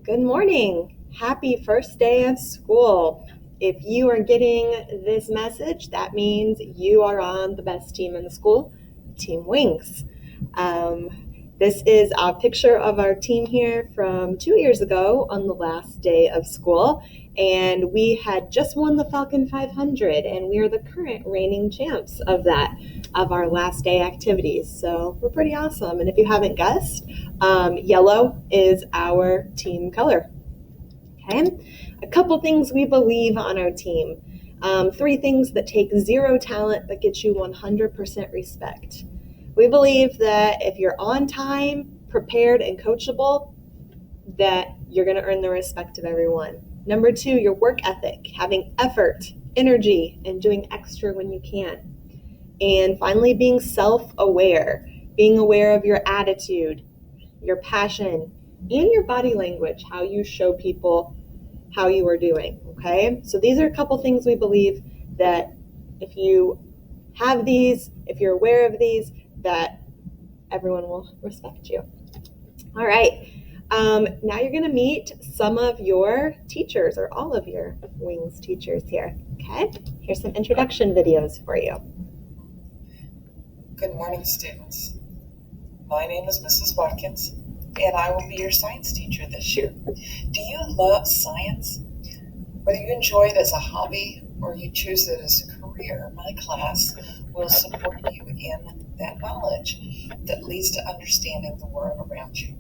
Good morning. Happy first day of school. If you are getting this message, that means you are on the best team in the school, Team Wings. This is a picture of our team here from 2 years ago on the last day of school, and we had just won the Falcon 500, and we are the current reigning champs of our last day activities. So we're pretty awesome. And if you haven't guessed, yellow is our team color. Okay, a couple things we believe on our team. 3 things that take 0 talent but get you 100% respect. We believe that if you're on time, prepared, and coachable, that you're going to earn the respect of everyone. Number 2, your work ethic, having effort, energy, and doing extra when you can. And finally, being self-aware, being aware of your attitude, your passion, and your body language, how you show people how you are doing, okay? So these are a couple things we believe that if you have these, if you're aware of these, that everyone will respect you. All right, now you're gonna meet some of your teachers, or all of your Wings teachers here, okay? Here's some introduction videos for you. Good morning, students. My name is Mrs. Watkins, and I will be your science teacher this year. Do you love science? Whether you enjoy it as a hobby or you choose it as a career, my class will support you in that knowledge that leads to understanding the world around you.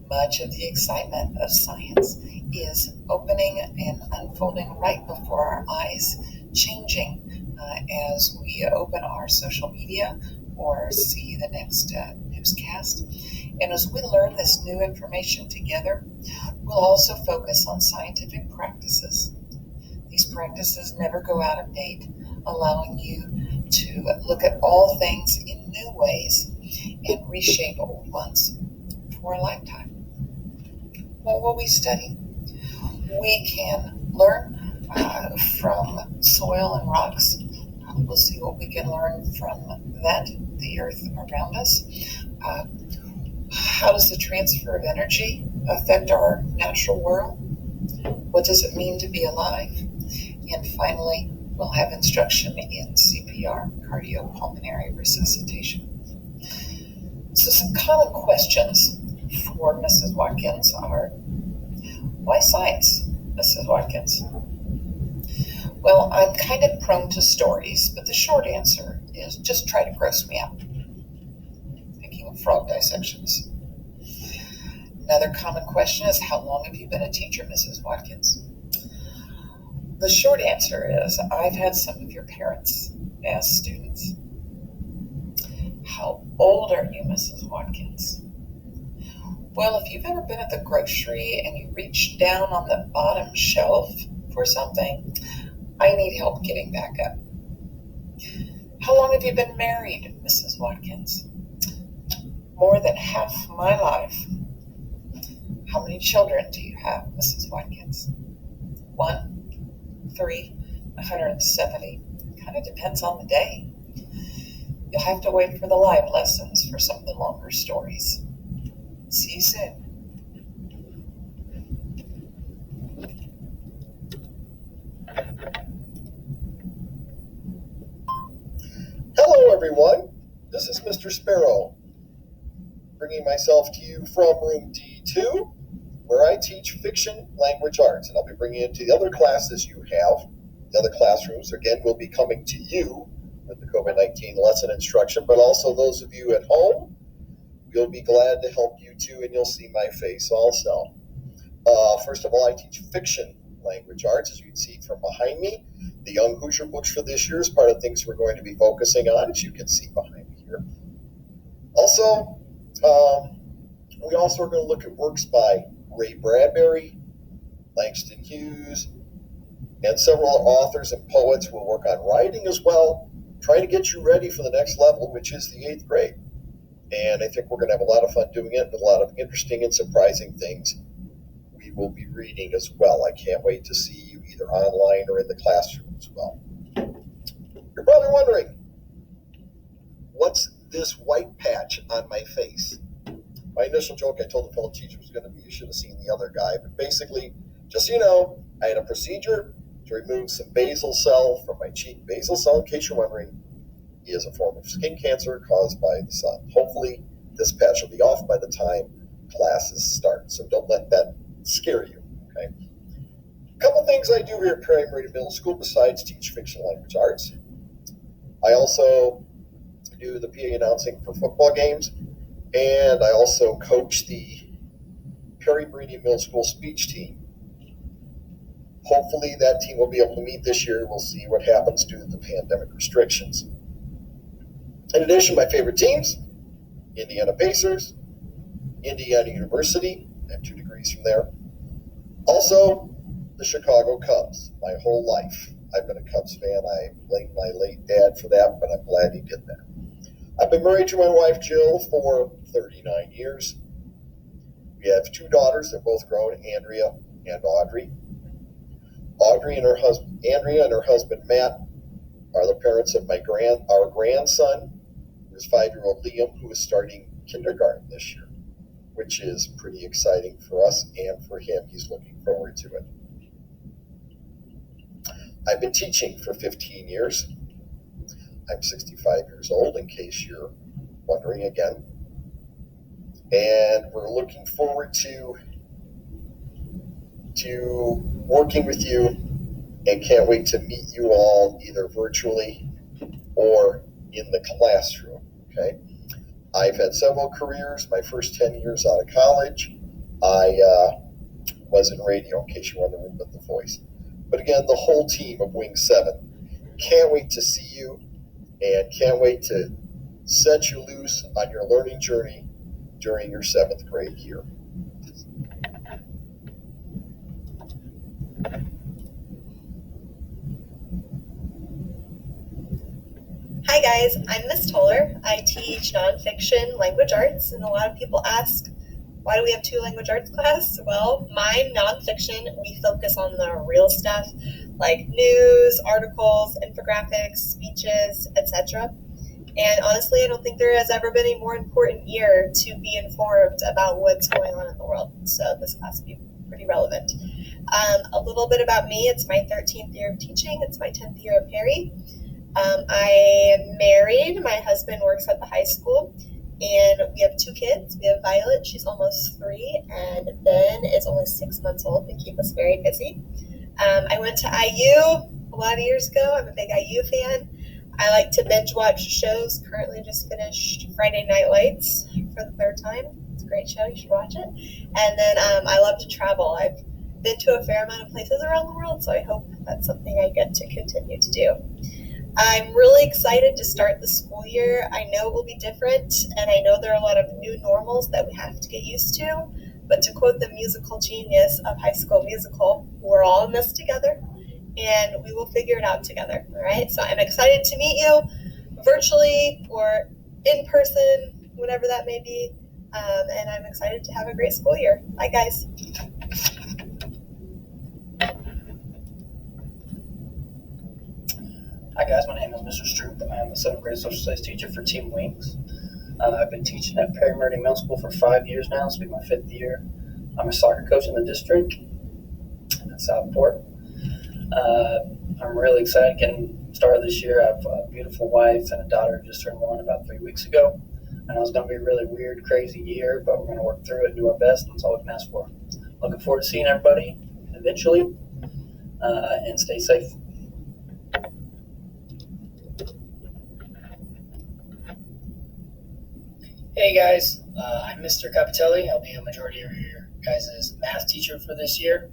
Much of the excitement of science is opening and unfolding right before our eyes, changing as we open our social media or see the next newscast. And as we learn this new information together, we'll also focus on scientific practices. These practices never go out of date, allowing you to look at all things in new ways and reshape old ones for a lifetime. What will we study? We can learn from soil and rocks. We'll see what we can learn from that, the earth around us. How does the transfer of energy affect our natural world? What does it mean to be alive? And finally, we'll have instruction in CPR, cardiopulmonary resuscitation. So some common questions for Mrs. Watkins are, why science, Mrs. Watkins? Well, I'm kind of prone to stories, but the short answer is just try to gross me out. Thinking of frog dissections. Another common question is, how long have you been a teacher, Mrs. Watkins? The short answer is, I've had some of your parents as students. How old are you, Mrs. Watkins? Well, if you've ever been at the grocery and you reach down on the bottom shelf for something, I need help getting back up. How long have you been married, Mrs. Watkins? More than half my life. How many children do you have, Mrs. Watkins? 1, 3, 170. Kind of depends on the day. You'll have to wait for the live lessons for some of the longer stories. See you soon. Hello, everyone. This is Mr. Sparrow, bringing myself to you from room D2, where I teach fiction language arts, and I'll be bringing it to the other classes you have. The other classrooms, again, will be coming to you with the COVID-19 lesson instruction, but also those of you at home, we'll be glad to help you too, and you'll see my face also. First of all, I teach fiction language arts, as you can see from behind me. The Young Hoosier books for this year is part of things we're going to be focusing on, as you can see behind me here. Also, we also are going to look at works by Ray Bradbury, Langston Hughes, and several authors and poets. We'll work on writing as well, trying to get you ready for the next level, which is the 8th grade. And I think we're going to have a lot of fun doing it, with a lot of interesting and surprising things we will be reading as well. I can't wait to see you either online or in the classroom as well. You're probably wondering, what's this white patch on my face? My initial joke I told the fellow teacher was going to be, you should have seen the other guy. But basically, just so you know, I had a procedure to remove some basal cell from my cheek. Basal cell, in case you're wondering, is a form of skin cancer caused by the sun. Hopefully, this patch will be off by the time classes start. So don't let that scare you, okay? A couple things I do here at Perry Meridian Middle School besides teach fiction language arts. I also do the PA announcing for football games, and I also coach the Perry Meridian Middle School speech team. Hopefully that team will be able to meet this year. We'll see what happens due to the pandemic restrictions. In addition, my favorite teams, Indiana Pacers, Indiana University, I have 2 degrees from there. Also, the Chicago Cubs, my whole life. I've been a Cubs fan. I blame my late dad for that, but I'm glad he did that. I've been married to my wife, Jill, for 39 years. We have 2 daughters. They're both grown, Andrea and Audrey. Andrea and her husband, Matt, are the parents of our grandson, who is 5-year-old Liam, who is starting kindergarten this year, which is pretty exciting for us and for him. He's looking forward to it. I've been teaching for 15 years. I'm 65 years old, in case you're wondering again. And we're looking forward to working with you, and can't wait to meet you all either virtually or in the classroom, okay? I've had several careers. My first 10 years out of college, I was in radio, in case you're wondering, with the voice. But again, the whole team of Wing 7, can't wait to see you and can't wait to set you loose on your learning journey during your 7th grade year. Hi guys, I'm Miss Toller. I teach nonfiction language arts, and a lot of people ask, why do we have 2 language arts class? Well, my nonfiction, we focus on the real stuff like news, articles, infographics, speeches, etc. And honestly, I don't think there has ever been a more important year to be informed about what's going on in the world. So this class will be pretty relevant. A little bit about me. It's my 13th year of teaching. It's my 10th year at Perry. I am married. My husband works at the high school, and we have 2 kids. We have Violet, she's almost 3, and Ben is only 6 months old. They keep us very busy. I went to IU a lot of years ago. I'm a big IU fan. I like to binge watch shows. Currently just finished Friday Night Lights for the 3rd time. It's a great show. You should watch it. And then I love to travel. I've been to a fair amount of places around the world, so I hope that's something I get to continue to do. I'm really excited to start the school year. I know it will be different, and I know there are a lot of new normals that we have to get used to. But to quote the musical genius of High School Musical, we're all in this together, and we will figure it out together, all right? So I'm excited to meet you virtually or in person, whatever that may be, and I'm excited to have a great school year. Bye, guys. Hi guys, my name is Mr. Stroop. I am a 7th grade social studies teacher for Team Wings. I've been teaching at Perry Meridian Middle School for 5 years now. This will be my 5th year. I'm a soccer coach in the district at Southport. I'm really excited getting started this year. I have a beautiful wife and a daughter who just turned 1 about 3 weeks ago. I know it's going to be a really weird, crazy year, but we're going to work through it and do our best, and that's all we can ask for. Looking forward to seeing everybody eventually, and stay safe. Hey guys, I'm Mr. Capitelli. I'll be a majority of your guys' math teacher for this year.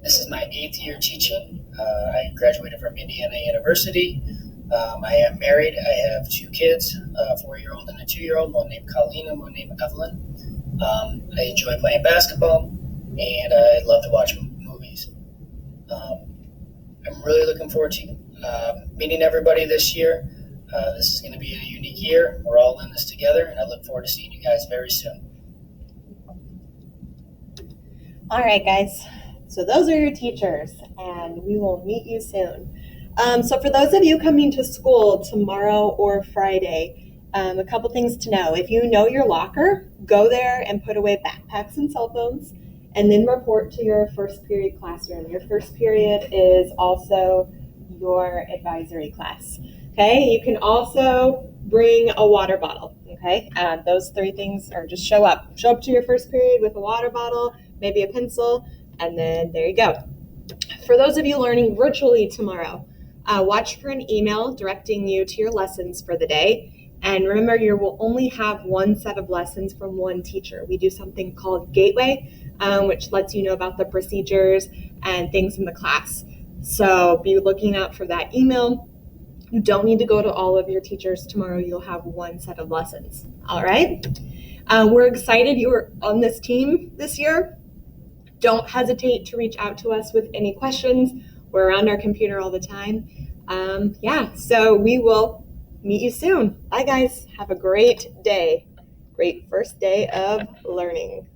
This is my 8th year teaching. I graduated from Indiana University. I am married. I have 2 kids, a 4-year-old and a 2-year-old, one named Colleen and one named Evelyn. I enjoy playing basketball, and I love to watch movies. I'm really looking forward to meeting everybody this year. This is going to be a unique year. We're all in this together, and I look forward to seeing you guys very soon. All right, guys. So those are your teachers, and we will meet you soon. So for those of you coming to school tomorrow or Friday, A couple things to know. If you know your locker, go there and put away backpacks and cell phones, and then report to your first period classroom. Your first period is also your advisory class. Okay, you can also bring a water bottle. Okay, those three things are just show up. Show up to your first period with a water bottle, maybe a pencil, and then there you go. For those of you learning virtually tomorrow, watch for an email directing you to your lessons for the day. And remember, you will only have one set of lessons from one teacher. We do something called Gateway, which lets you know about the procedures and things in the class. So be looking out for that email. You don't need to go to all of your teachers tomorrow. You'll have one set of lessons. All right? We're excited you were on this team this year. Don't hesitate to reach out to us with any questions. We're around our computer all the time. So we will meet you soon. Bye, guys. Have a great day. Great first day of learning.